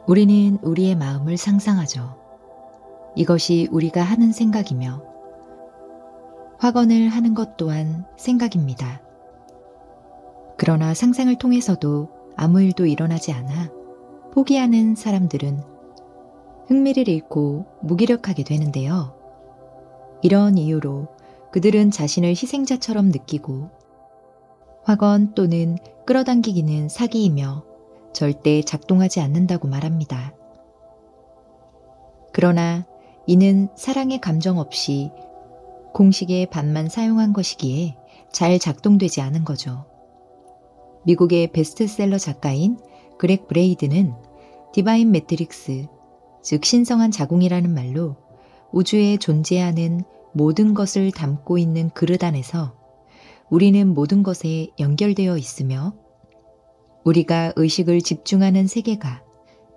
우리는 우리의 마음을 상상하죠. 이것이 우리가 하는 생각이며 확언을 하는 것 또한 생각입니다. 그러나 상상을 통해서도 아무 일도 일어나지 않아 포기하는 사람들은 흥미를 잃고 무기력하게 되는데요. 이런 이유로 그들은 자신을 희생자처럼 느끼고 확언 또는 끌어당기기는 사기이며 절대 작동하지 않는다고 말합니다. 그러나 이는 사랑의 감정 없이 공식의 반만 사용한 것이기에 잘 작동되지 않은 거죠. 미국의 베스트셀러 작가인 그렉 브레이드는 디바인 매트릭스, 즉 신성한 자궁이라는 말로 우주에 존재하는 모든 것을 담고 있는 그릇 안에서 우리는 모든 것에 연결되어 있으며 우리가 의식을 집중하는 세계가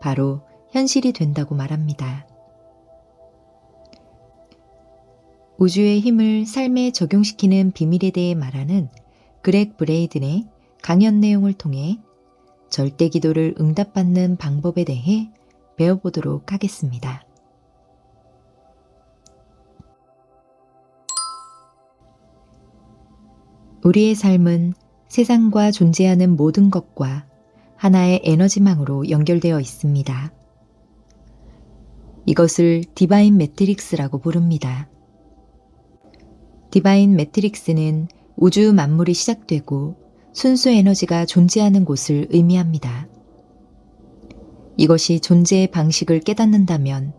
바로 현실이 된다고 말합니다. 우주의 힘을 삶에 적용시키는 비밀에 대해 말하는 그렉 브레이든의 강연 내용을 통해 절대 기도를 응답받는 방법에 대해 배워보도록 하겠습니다. 우리의 삶은 세상과 존재하는 모든 것과 하나의 에너지망으로 연결되어 있습니다. 이것을 디바인 매트릭스라고 부릅니다. 디바인 매트릭스는 우주 만물이 시작되고 순수 에너지가 존재하는 곳을 의미합니다. 이것이 존재의 방식을 깨닫는다면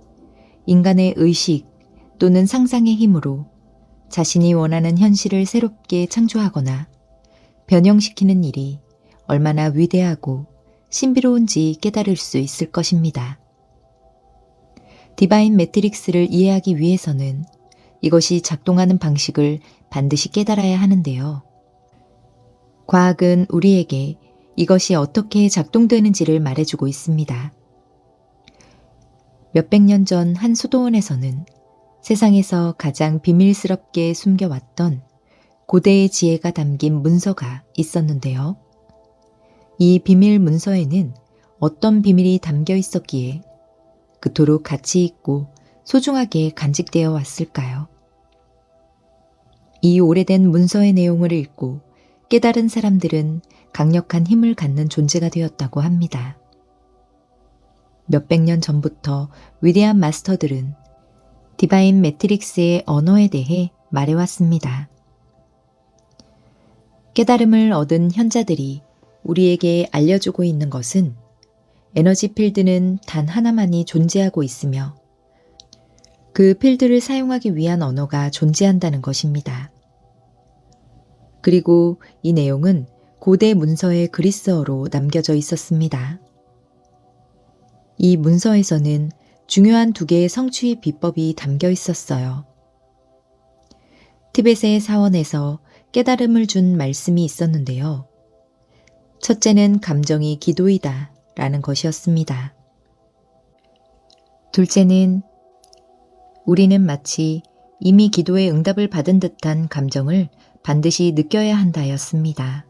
인간의 의식 또는 상상의 힘으로 자신이 원하는 현실을 새롭게 창조하거나 변형시키는 일이 얼마나 위대하고 신비로운지 깨달을 수 있을 것입니다. 디바인 매트릭스를 이해하기 위해서는 이것이 작동하는 방식을 반드시 깨달아야 하는데요. 과학은 우리에게 이것이 어떻게 작동되는지를 말해주고 있습니다. 몇백 년 전 한 수도원에서는 세상에서 가장 비밀스럽게 숨겨왔던 고대의 지혜가 담긴 문서가 있었는데요. 이 비밀 문서에는 어떤 비밀이 담겨 있었기에 그토록 가치 있고 소중하게 간직되어 왔을까요? 이 오래된 문서의 내용을 읽고 깨달은 사람들은 강력한 힘을 갖는 존재가 되었다고 합니다. 몇백 년 전부터 위대한 마스터들은 디바인 매트릭스의 언어에 대해 말해왔습니다. 깨달음을 얻은 현자들이 우리에게 알려주고 있는 것은 에너지 필드는 단 하나만이 존재하고 있으며 그 필드를 사용하기 위한 언어가 존재한다는 것입니다. 그리고 이 내용은 고대 문서의 그리스어로 남겨져 있었습니다. 이 문서에서는 중요한 두 개의 성취의 비법이 담겨 있었어요. 티벳의 사원에서 깨달음을 준 말씀이 있었는데요. 첫째는 감정이 기도이다 라는 것이었습니다. 둘째는 우리는 마치 이미 기도의 응답을 받은 듯한 감정을 반드시 느껴야 한다였습니다.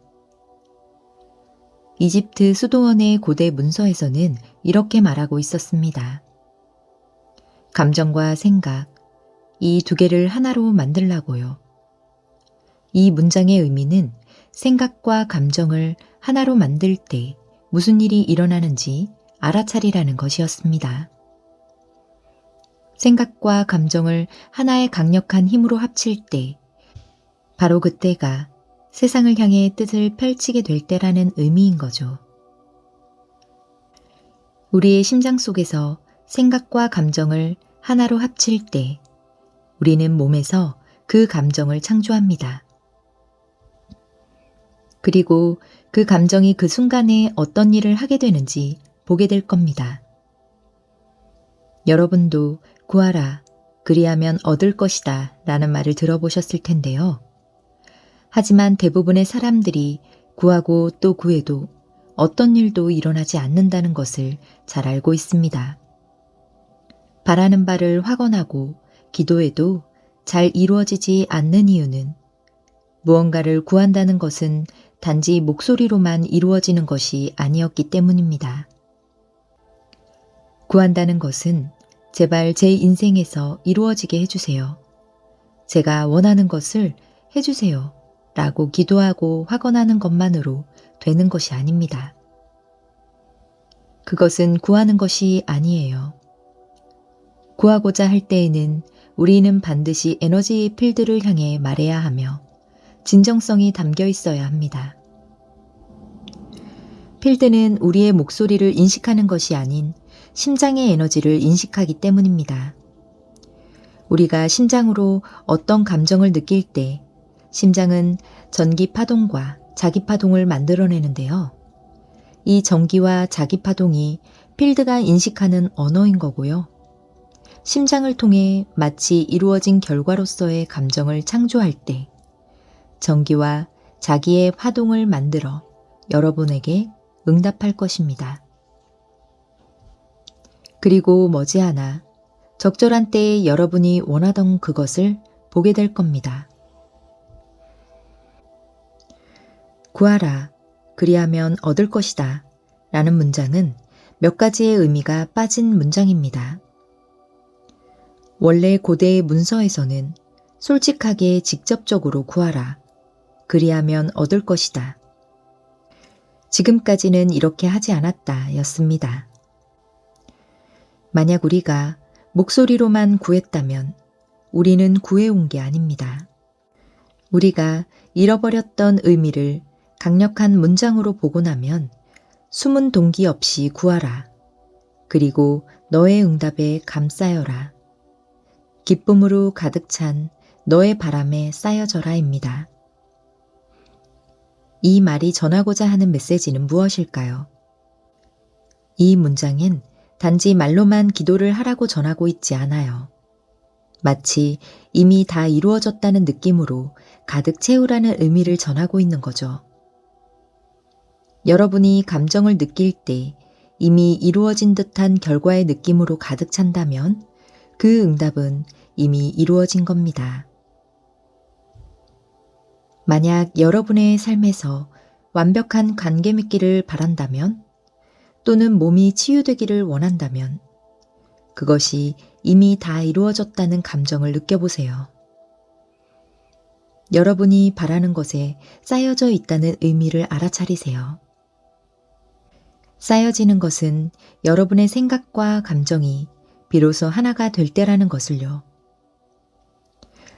이집트 수도원의 고대 문서에서는 이렇게 말하고 있었습니다. 감정과 생각, 이 두 개를 하나로 만들라고요. 이 문장의 의미는 생각과 감정을 하나로 만들 때 무슨 일이 일어나는지 알아차리라는 것이었습니다. 생각과 감정을 하나의 강력한 힘으로 합칠 때 바로 그때가 세상을 향해 뜻을 펼치게 될 때라는 의미인 거죠. 우리의 심장 속에서 생각과 감정을 하나로 합칠 때 우리는 몸에서 그 감정을 창조합니다. 그리고 그 감정이 그 순간에 어떤 일을 하게 되는지 보게 될 겁니다. 여러분도 구하라, 그리하면 얻을 것이다 라는 말을 들어보셨을 텐데요. 하지만 대부분의 사람들이 구하고 또 구해도 어떤 일도 일어나지 않는다는 것을 잘 알고 있습니다. 바라는 바를 확언하고 기도해도 잘 이루어지지 않는 이유는 무언가를 구한다는 것은 단지 목소리로만 이루어지는 것이 아니었기 때문입니다. 구한다는 것은 제발 제 인생에서 이루어지게 해주세요. 제가 원하는 것을 해주세요. 라고 기도하고 확언하는 것만으로 되는 것이 아닙니다. 그것은 구하는 것이 아니에요. 구하고자 할 때에는 우리는 반드시 에너지 필드를 향해 말해야 하며 진정성이 담겨 있어야 합니다. 필드는 우리의 목소리를 인식하는 것이 아닌 심장의 에너지를 인식하기 때문입니다. 우리가 심장으로 어떤 감정을 느낄 때 심장은 전기 파동과 자기 파동을 만들어내는데요. 이 전기와 자기 파동이 필드가 인식하는 언어인 거고요. 심장을 통해 마치 이루어진 결과로서의 감정을 창조할 때 전기와 자기의 파동을 만들어 여러분에게 응답할 것입니다. 그리고 머지않아 적절한 때에 여러분이 원하던 그것을 보게 될 겁니다. 구하라, 그리하면 얻을 것이다 라는 문장은 몇 가지의 의미가 빠진 문장입니다. 원래 고대의 문서에서는 솔직하게 직접적으로 구하라, 그리하면 얻을 것이다. 지금까지는 이렇게 하지 않았다 였습니다. 만약 우리가 목소리로만 구했다면 우리는 구해온 게 아닙니다. 우리가 잃어버렸던 의미를 강력한 문장으로 보고 나면 숨은 동기 없이 구하라. 그리고 너의 응답에 감싸여라. 기쁨으로 가득 찬 너의 바람에 쌓여져라입니다. 이 말이 전하고자 하는 메시지는 무엇일까요? 이 문장엔 단지 말로만 기도를 하라고 전하고 있지 않아요. 마치 이미 다 이루어졌다는 느낌으로 가득 채우라는 의미를 전하고 있는 거죠. 여러분이 감정을 느낄 때 이미 이루어진 듯한 결과의 느낌으로 가득 찬다면 그 응답은 이미 이루어진 겁니다. 만약 여러분의 삶에서 완벽한 관계 맺기를 바란다면 또는 몸이 치유되기를 원한다면 그것이 이미 다 이루어졌다는 감정을 느껴보세요. 여러분이 바라는 것에 쌓여져 있다는 의미를 알아차리세요. 쌓여지는 것은 여러분의 생각과 감정이 비로소 하나가 될 때라는 것을요.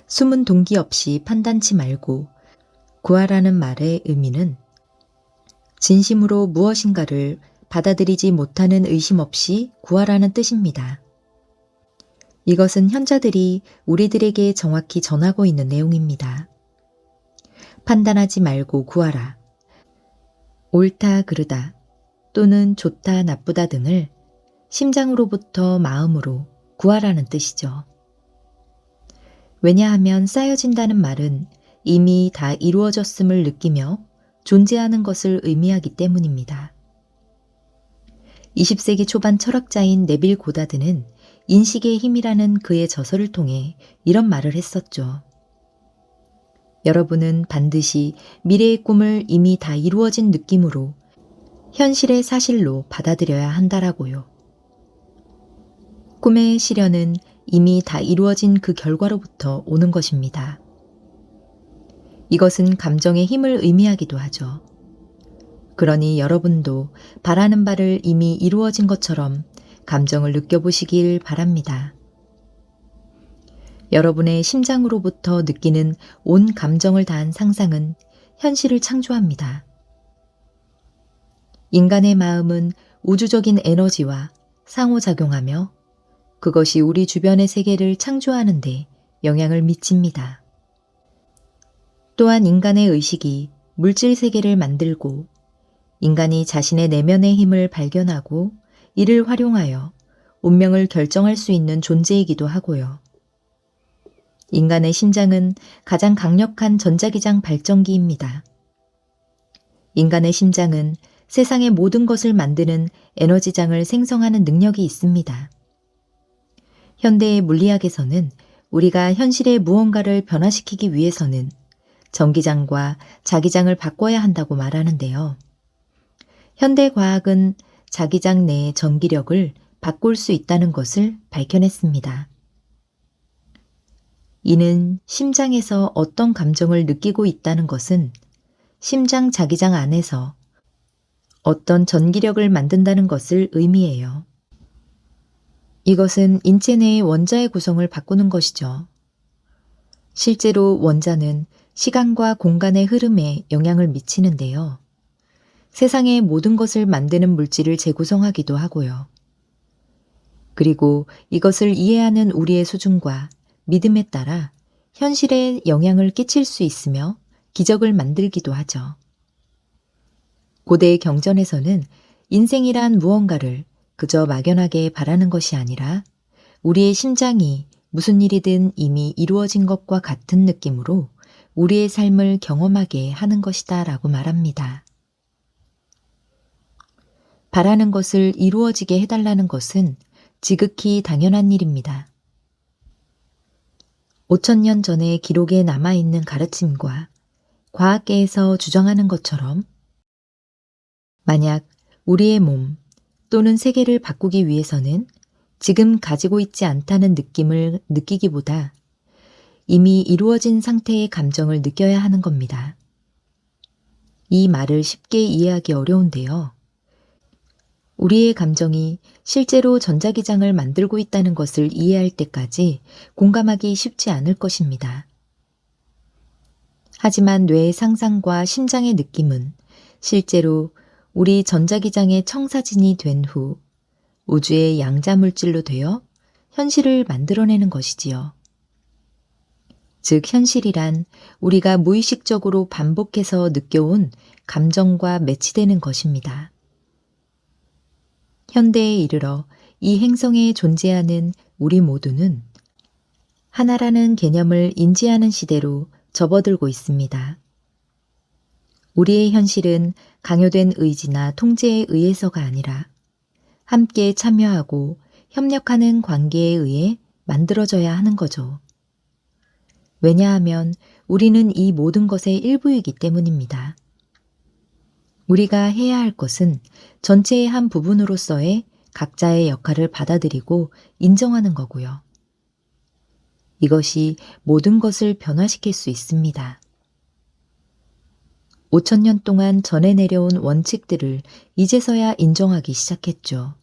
숨은 동기 없이 판단치 말고 구하라는 말의 의미는 진심으로 무엇인가를 받아들이지 못하는 의심 없이 구하라는 뜻입니다. 이것은 현자들이 우리들에게 정확히 전하고 있는 내용입니다. 판단하지 말고 구하라. 옳다 그르다 또는 좋다 나쁘다 등을 심장으로부터 마음으로 구하라는 뜻이죠. 왜냐하면 쌓여진다는 말은 이미 다 이루어졌음을 느끼며 존재하는 것을 의미하기 때문입니다. 20세기 초반 철학자인 네빌 고다드는 인식의 힘이라는 그의 저서를 통해 이런 말을 했었죠. 여러분은 반드시 미래의 꿈을 이미 다 이루어진 느낌으로 현실의 사실로 받아들여야 한다라고요. 꿈의 실현은 이미 다 이루어진 그 결과로부터 오는 것입니다. 이것은 감정의 힘을 의미하기도 하죠. 그러니 여러분도 바라는 바를 이미 이루어진 것처럼 감정을 느껴보시길 바랍니다. 여러분의 심장으로부터 느끼는 온 감정을 다한 상상은 현실을 창조합니다. 인간의 마음은 우주적인 에너지와 상호작용하며 그것이 우리 주변의 세계를 창조하는 데 영향을 미칩니다. 또한 인간의 의식이 물질 세계를 만들고 인간이 자신의 내면의 힘을 발견하고 이를 활용하여 운명을 결정할 수 있는 존재이기도 하고요. 인간의 심장은 가장 강력한 전자기장 발전기입니다. 인간의 심장은 세상의 모든 것을 만드는 에너지장을 생성하는 능력이 있습니다. 현대의 물리학에서는 우리가 현실의 무언가를 변화시키기 위해서는 전기장과 자기장을 바꿔야 한다고 말하는데요. 현대 과학은 자기장 내의 전기력을 바꿀 수 있다는 것을 밝혀냈습니다. 이는 심장에서 어떤 감정을 느끼고 있다는 것은 심장 자기장 안에서 어떤 전기력을 만든다는 것을 의미해요. 이것은 인체 내의 원자의 구성을 바꾸는 것이죠. 실제로 원자는 시간과 공간의 흐름에 영향을 미치는데요. 세상의 모든 것을 만드는 물질을 재구성하기도 하고요. 그리고 이것을 이해하는 우리의 수준과 믿음에 따라 현실에 영향을 끼칠 수 있으며 기적을 만들기도 하죠. 고대 경전에서는 인생이란 무언가를 그저 막연하게 바라는 것이 아니라 우리의 심장이 무슨 일이든 이미 이루어진 것과 같은 느낌으로 우리의 삶을 경험하게 하는 것이다 라고 말합니다. 바라는 것을 이루어지게 해달라는 것은 지극히 당연한 일입니다. 5,000년 전의 기록에 남아있는 가르침과 과학계에서 주장하는 것처럼 만약 우리의 몸 또는 세계를 바꾸기 위해서는 지금 가지고 있지 않다는 느낌을 느끼기보다 이미 이루어진 상태의 감정을 느껴야 하는 겁니다. 이 말을 쉽게 이해하기 어려운데요. 우리의 감정이 실제로 전자기장을 만들고 있다는 것을 이해할 때까지 공감하기 쉽지 않을 것입니다. 하지만 뇌의 상상과 심장의 느낌은 실제로 우리 전자기장의 청사진이 된 후 우주의 양자물질로 되어 현실을 만들어내는 것이지요. 즉 현실이란 우리가 무의식적으로 반복해서 느껴온 감정과 매치되는 것입니다. 현대에 이르러 이 행성에 존재하는 우리 모두는 하나라는 개념을 인지하는 시대로 접어들고 있습니다. 우리의 현실은 강요된 의지나 통제에 의해서가 아니라 함께 참여하고 협력하는 관계에 의해 만들어져야 하는 거죠. 왜냐하면 우리는 이 모든 것의 일부이기 때문입니다. 우리가 해야 할 것은 전체의 한 부분으로서의 각자의 역할을 받아들이고 인정하는 거고요. 이것이 모든 것을 변화시킬 수 있습니다. 5,000년 동안 전해 내려온 원칙들을 이제서야 인정하기 시작했죠.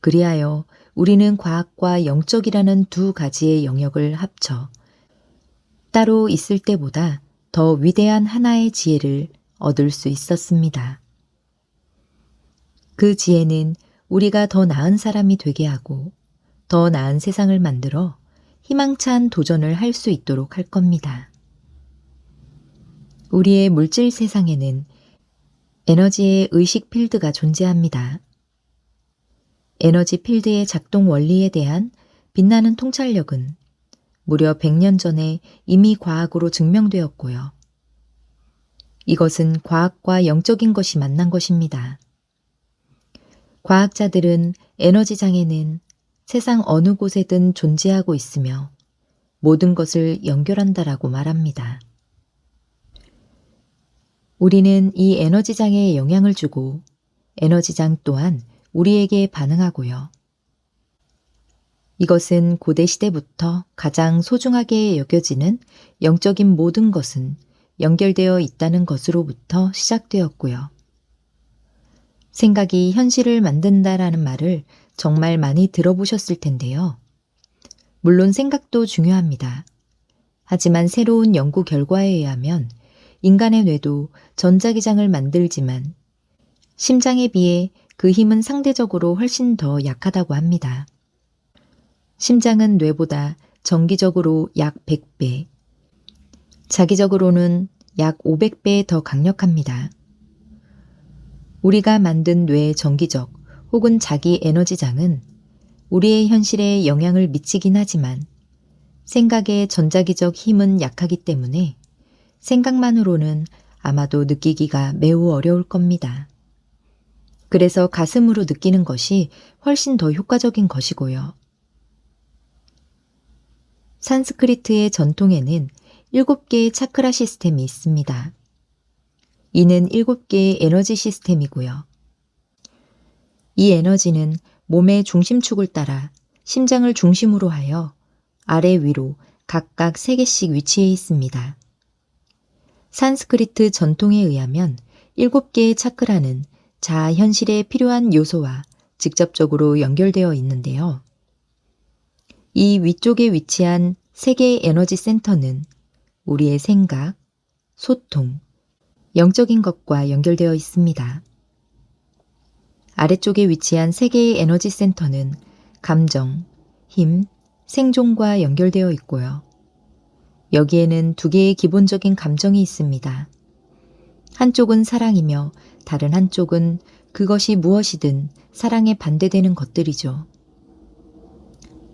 그리하여 우리는 과학과 영적이라는 두 가지의 영역을 합쳐 따로 있을 때보다 더 위대한 하나의 지혜를 얻을 수 있었습니다. 그 지혜는 우리가 더 나은 사람이 되게 하고 더 나은 세상을 만들어 희망찬 도전을 할 수 있도록 할 겁니다. 우리의 물질 세상에는 에너지의 의식 필드가 존재합니다. 에너지 필드의 작동 원리에 대한 빛나는 통찰력은 무려 100년 전에 이미 과학으로 증명되었고요. 이것은 과학과 영적인 것이 만난 것입니다. 과학자들은 에너지장애는 세상 어느 곳에든 존재하고 있으며 모든 것을 연결한다라고 말합니다. 우리는 이 에너지장애에 영향을 주고 에너지장 또한 우리에게 반응하고요. 이것은 고대 시대부터 가장 소중하게 여겨지는 영적인 모든 것은 연결되어 있다는 것으로부터 시작되었고요. 생각이 현실을 만든다라는 말을 정말 많이 들어보셨을 텐데요. 물론 생각도 중요합니다. 하지만 새로운 연구 결과에 의하면 인간의 뇌도 전자기장을 만들지만 심장에 비해 그 힘은 상대적으로 훨씬 더 약하다고 합니다. 심장은 뇌보다 정기적으로 약 100배, 자기적으로는 약 500배 더 강력합니다. 우리가 만든 뇌의 정기적 혹은 자기 에너지장은 우리의 현실에 영향을 미치긴 하지만 생각의 전자기적 힘은 약하기 때문에 생각만으로는 아마도 느끼기가 매우 어려울 겁니다. 그래서 가슴으로 느끼는 것이 훨씬 더 효과적인 것이고요. 산스크리트의 전통에는 7개의 차크라 시스템이 있습니다. 이는 7개의 에너지 시스템이고요. 이 에너지는 몸의 중심축을 따라 심장을 중심으로 하여 아래 위로 각각 3개씩 위치해 있습니다. 산스크리트 전통에 의하면 7개의 차크라는 자아 현실에 필요한 요소와 직접적으로 연결되어 있는데요. 이 위쪽에 위치한 3개의 에너지 센터는 우리의 생각, 소통, 영적인 것과 연결되어 있습니다. 아래쪽에 위치한 3개의 에너지 센터는 감정, 힘, 생존과 연결되어 있고요. 여기에는 2개의 기본적인 감정이 있습니다. 한쪽은 사랑이며 다른 한쪽은 그것이 무엇이든 사랑에 반대되는 것들이죠.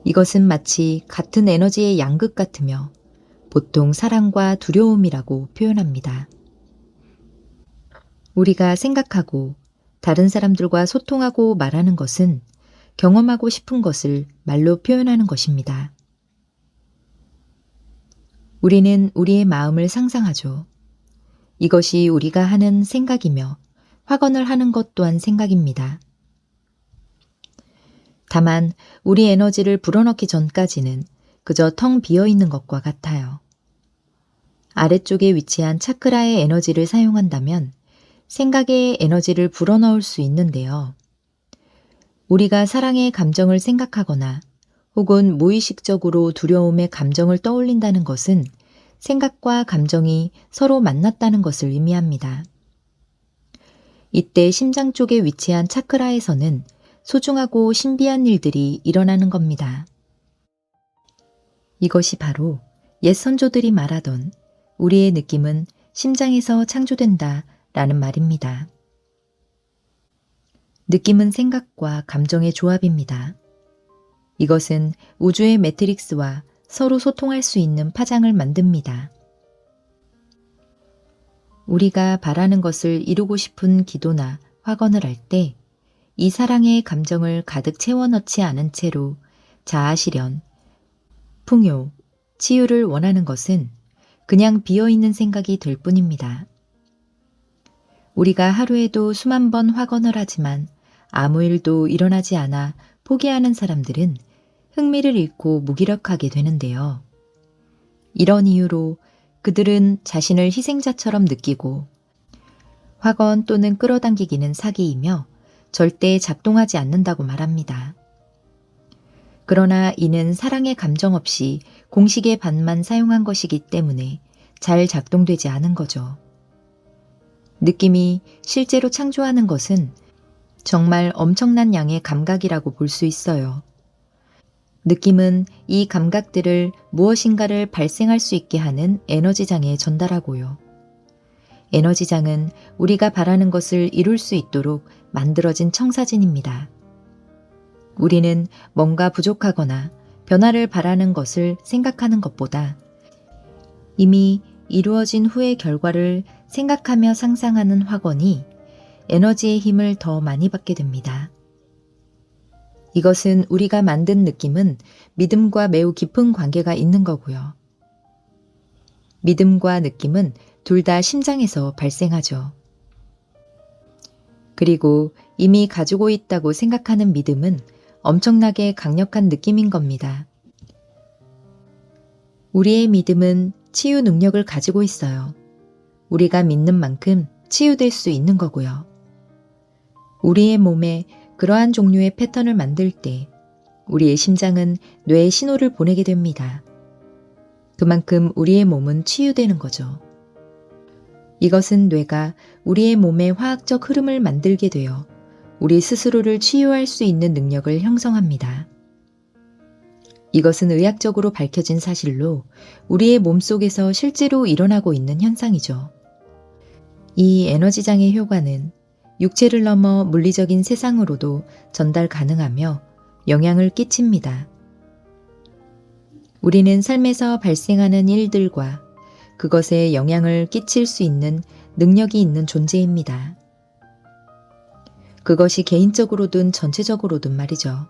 이것은 마치 같은 에너지의 양극 같으며 보통 사랑과 두려움이라고 표현합니다. 우리가 생각하고 다른 사람들과 소통하고 말하는 것은 경험하고 싶은 것을 말로 표현하는 것입니다. 우리는 우리의 마음을 상상하죠. 이것이 우리가 하는 생각이며 확언을 하는 것 또한 생각입니다. 다만 우리 에너지를 불어넣기 전까지는 그저 텅 비어 있는 것과 같아요. 아래쪽에 위치한 차크라의 에너지를 사용한다면 생각의 에너지를 불어넣을 수 있는데요. 우리가 사랑의 감정을 생각하거나 혹은 무의식적으로 두려움의 감정을 떠올린다는 것은 생각과 감정이 서로 만났다는 것을 의미합니다. 이때 심장 쪽에 위치한 차크라에서는 소중하고 신비한 일들이 일어나는 겁니다. 이것이 바로 옛 선조들이 말하던 우리의 느낌은 심장에서 창조된다 라는 말입니다. 느낌은 생각과 감정의 조합입니다. 이것은 우주의 매트릭스와 서로 소통할 수 있는 파장을 만듭니다. 우리가 바라는 것을 이루고 싶은 기도나 확언을 할 때 이 사랑의 감정을 가득 채워 넣지 않은 채로 자아실현, 풍요, 치유를 원하는 것은 그냥 비어있는 생각이 될 뿐입니다. 우리가 하루에도 수만 번 확언을 하지만 아무 일도 일어나지 않아 포기하는 사람들은 흥미를 잃고 무기력하게 되는데요. 이런 이유로 그들은 자신을 희생자처럼 느끼고 확언 또는 끌어당기기는 사기이며 절대 작동하지 않는다고 말합니다. 그러나 이는 사랑의 감정 없이 공식의 반만 사용한 것이기 때문에 잘 작동되지 않은 거죠. 느낌이 실제로 창조하는 것은 정말 엄청난 양의 감각이라고 볼 수 있어요. 느낌은 이 감각들을 무엇인가를 발생할 수 있게 하는 에너지장에 전달하고요. 에너지장은 우리가 바라는 것을 이룰 수 있도록 만들어진 청사진입니다. 우리는 뭔가 부족하거나 변화를 바라는 것을 생각하는 것보다 이미 이루어진 후의 결과를 생각하며 상상하는 확언이 에너지의 힘을 더 많이 받게 됩니다. 이것은 우리가 만든 느낌은 믿음과 매우 깊은 관계가 있는 거고요. 믿음과 느낌은 둘 다 심장에서 발생하죠. 그리고 이미 가지고 있다고 생각하는 믿음은 엄청나게 강력한 느낌인 겁니다. 우리의 믿음은 치유 능력을 가지고 있어요. 우리가 믿는 만큼 치유될 수 있는 거고요. 우리의 몸에 그러한 종류의 패턴을 만들 때 우리의 심장은 뇌에 신호를 보내게 됩니다. 그만큼 우리의 몸은 치유되는 거죠. 이것은 뇌가 우리의 몸의 화학적 흐름을 만들게 되어 우리 스스로를 치유할 수 있는 능력을 형성합니다. 이것은 의학적으로 밝혀진 사실로 우리의 몸속에서 실제로 일어나고 있는 현상이죠. 이 에너지장의 효과는 육체를 넘어 물리적인 세상으로도 전달 가능하며 영향을 끼칩니다. 우리는 삶에서 발생하는 일들과 그것에 영향을 끼칠 수 있는 능력이 있는 존재입니다. 그것이 개인적으로든 전체적으로든 말이죠.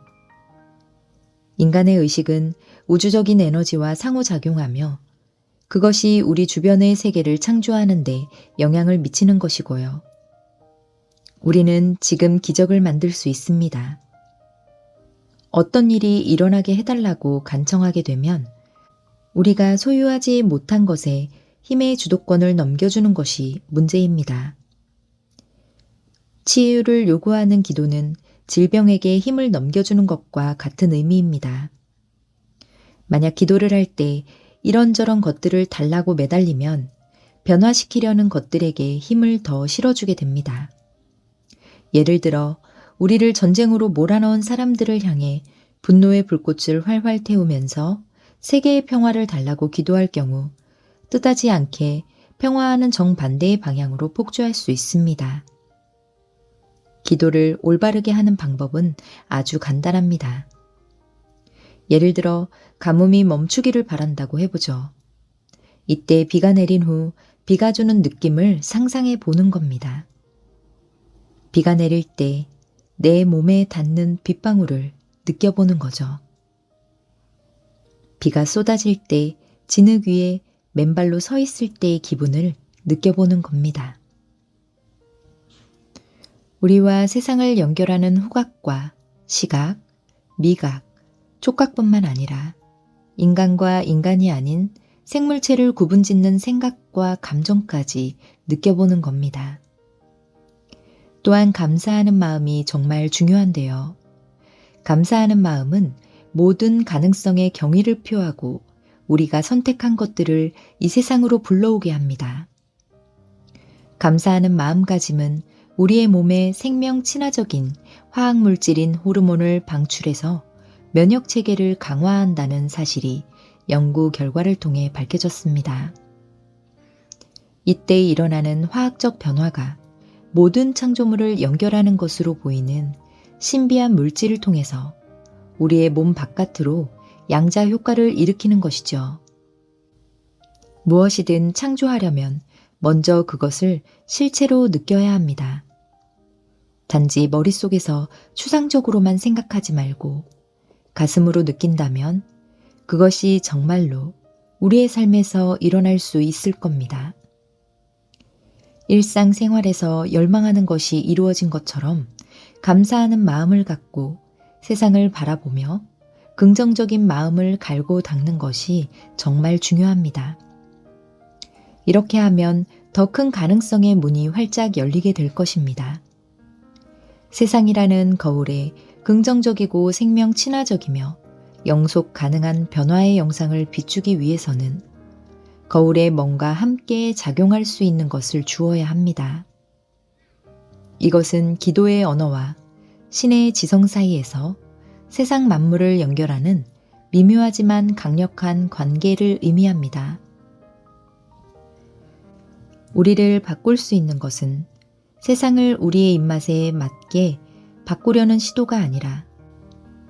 인간의 의식은 우주적인 에너지와 상호작용하며 그것이 우리 주변의 세계를 창조하는 데 영향을 미치는 것이고요. 우리는 지금 기적을 만들 수 있습니다. 어떤 일이 일어나게 해달라고 간청하게 되면 우리가 소유하지 못한 것에 힘의 주도권을 넘겨주는 것이 문제입니다. 치유를 요구하는 기도는 질병에게 힘을 넘겨주는 것과 같은 의미입니다. 만약 기도를 할 때 이런저런 것들을 달라고 매달리면 변화시키려는 것들에게 힘을 더 실어주게 됩니다. 예를 들어 우리를 전쟁으로 몰아넣은 사람들을 향해 분노의 불꽃을 활활 태우면서 세계의 평화를 달라고 기도할 경우 뜻하지 않게 평화와는 정반대의 방향으로 폭주할 수 있습니다. 기도를 올바르게 하는 방법은 아주 간단합니다. 예를 들어 가뭄이 멈추기를 바란다고 해보죠. 이때 비가 내린 후 비가 주는 느낌을 상상해 보는 겁니다. 비가 내릴 때 내 몸에 닿는 빗방울을 느껴보는 거죠. 비가 쏟아질 때 진흙 위에 맨발로 서 있을 때의 기분을 느껴보는 겁니다. 우리와 세상을 연결하는 후각과 시각, 미각, 촉각뿐만 아니라 인간과 인간이 아닌 생물체를 구분짓는 생각과 감정까지 느껴보는 겁니다. 또한 감사하는 마음이 정말 중요한데요. 감사하는 마음은 모든 가능성에 경의를 표하고 우리가 선택한 것들을 이 세상으로 불러오게 합니다. 감사하는 마음가짐은 우리의 몸에 생명 친화적인 화학물질인 호르몬을 방출해서 면역체계를 강화한다는 사실이 연구 결과를 통해 밝혀졌습니다. 이때 일어나는 화학적 변화가 모든 창조물을 연결하는 것으로 보이는 신비한 물질을 통해서 우리의 몸 바깥으로 양자 효과를 일으키는 것이죠. 무엇이든 창조하려면 먼저 그것을 실체로 느껴야 합니다. 단지 머릿속에서 추상적으로만 생각하지 말고 가슴으로 느낀다면 그것이 정말로 우리의 삶에서 일어날 수 있을 겁니다. 일상생활에서 열망하는 것이 이루어진 것처럼 감사하는 마음을 갖고 세상을 바라보며 긍정적인 마음을 갈고 닦는 것이 정말 중요합니다. 이렇게 하면 더 큰 가능성의 문이 활짝 열리게 될 것입니다. 세상이라는 거울에 긍정적이고 생명 친화적이며 영속 가능한 변화의 영상을 비추기 위해서는 거울에 뭔가 함께 작용할 수 있는 것을 주어야 합니다. 이것은 기도의 언어와 신의 지성 사이에서 세상 만물을 연결하는 미묘하지만 강력한 관계를 의미합니다. 우리를 바꿀 수 있는 것은 세상을 우리의 입맛에 맞게 바꾸려는 시도가 아니라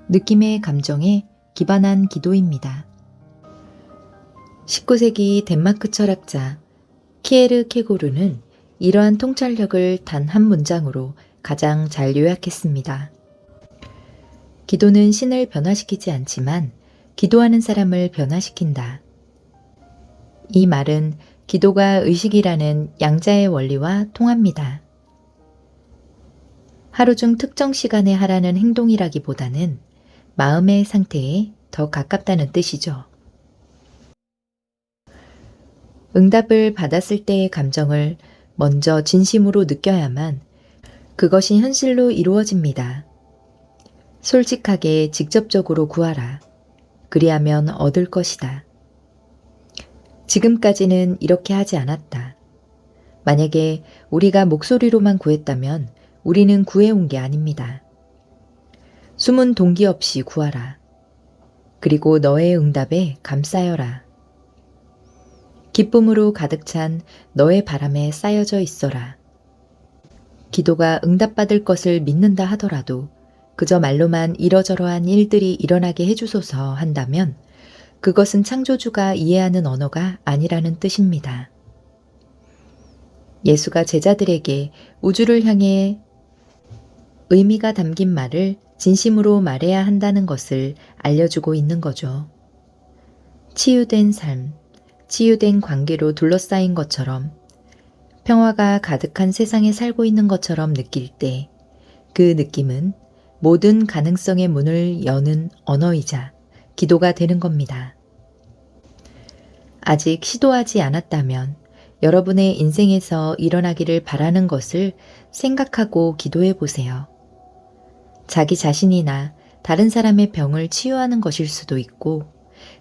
느낌의 감정에 기반한 기도입니다. 19세기 덴마크 철학자 키에르 케고르는 이러한 통찰력을 단 한 문장으로 가장 잘 요약했습니다. 기도는 신을 변화시키지 않지만 기도하는 사람을 변화시킨다. 이 말은 기도가 의식이라는 양자의 원리와 통합니다. 하루 중 특정 시간에 하라는 행동이라기보다는 마음의 상태에 더 가깝다는 뜻이죠. 응답을 받았을 때의 감정을 먼저 진심으로 느껴야만 그것이 현실로 이루어집니다. 솔직하게 직접적으로 구하라. 그리하면 얻을 것이다. 지금까지는 이렇게 하지 않았다. 만약에 우리가 목소리로만 구했다면 우리는 구해온 게 아닙니다. 숨은 동기 없이 구하라. 그리고 너의 응답에 감싸여라. 기쁨으로 가득 찬 너의 바람에 쌓여져 있어라. 기도가 응답받을 것을 믿는다 하더라도 그저 말로만 이러저러한 일들이 일어나게 해주소서 한다면 그것은 창조주가 이해하는 언어가 아니라는 뜻입니다. 예수가 제자들에게 우주를 향해 의미가 담긴 말을 진심으로 말해야 한다는 것을 알려주고 있는 거죠. 치유된 삶, 치유된 관계로 둘러싸인 것처럼 평화가 가득한 세상에 살고 있는 것처럼 느낄 때 그 느낌은 모든 가능성의 문을 여는 언어이자 기도가 되는 겁니다. 아직 시도하지 않았다면 여러분의 인생에서 일어나기를 바라는 것을 생각하고 기도해 보세요. 자기 자신이나 다른 사람의 병을 치유하는 것일 수도 있고,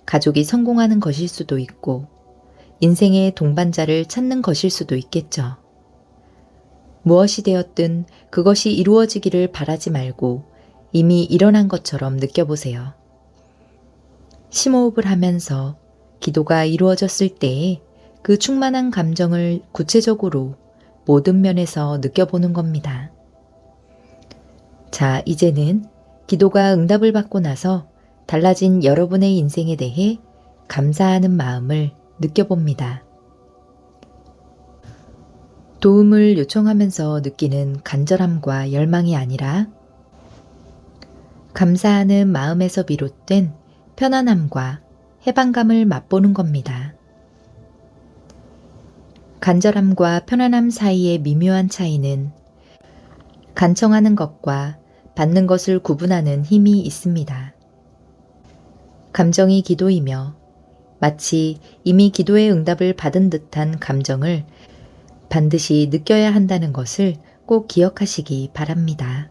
가족이 성공하는 것일 수도 있고, 인생의 동반자를 찾는 것일 수도 있겠죠. 무엇이 되었든 그것이 이루어지기를 바라지 말고 이미 일어난 것처럼 느껴보세요. 심호흡을 하면서 기도가 이루어졌을 때에 그 충만한 감정을 구체적으로 모든 면에서 느껴보는 겁니다. 자, 이제는 기도가 응답을 받고 나서 달라진 여러분의 인생에 대해 감사하는 마음을 느껴봅니다. 도움을 요청하면서 느끼는 간절함과 열망이 아니라 감사하는 마음에서 비롯된 편안함과 해방감을 맛보는 겁니다. 간절함과 편안함 사이의 미묘한 차이는 간청하는 것과 받는 것을 구분하는 힘이 있습니다. 감정이 기도이며 마치 이미 기도의 응답을 받은 듯한 감정을 반드시 느껴야 한다는 것을 꼭 기억하시기 바랍니다.